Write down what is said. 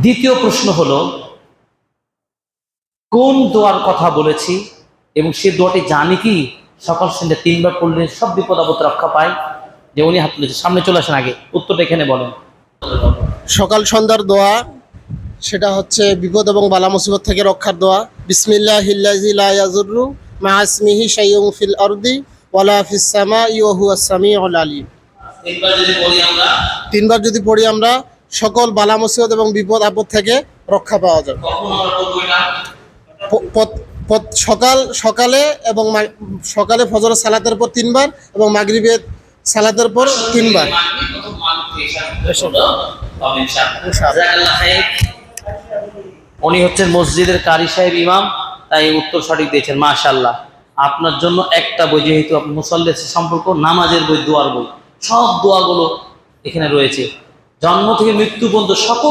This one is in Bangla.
দ্বিতীয় প্রশ্ন হলো, কোন দোয়ার কথা বলেছি এবং সে দোয়াটি জানি কি? সকাল সন্ধ্যা 3 বার পড়লে সব বিপদ আপদ রক্ষা পায়। যে উনি হাত তুলেছে, সামনে চলে আসেন, আগে উত্তরটা এখানে বলেন। সকাল সন্ধ্যার দোয়া, সেটা হচ্ছে বিপদ এবং বালা মুসিবত থেকে রক্ষার দোয়া। বিসমিল্লাহিল্লাযী লা ইয়াযুররু মা ইসমিহি শাইউন ফিল আরদি ওয়ালা ফিস সামাই ওয়া হুয়াস সামিউল আলিম। 3 বার যদি পড়ি আমরা সকল বালা মুসিবত এবং বিপদ আপদ থেকে রক্ষা পাওয়া যাবে। সকালে এবং সকালে ফজরের সালাতের পর 3 বার এবং মাগরিবের সালাতের পর 3 বার। উনি হচ্ছেন মসজিদের কারি সাহেব ইমাম, তাই উত্তর সঠিক দিয়েছেন, মাশাআল্লাহ। আপনার জন্য একটা বই, যেহেতু আপনি মুসাল্লির সম্পর্ক, নামাজের বই, দোয়ার বই, সব দোয়াগুলো এখানে রয়েছে, জন্ম থেকে মৃত্যু পর্যন্ত সকল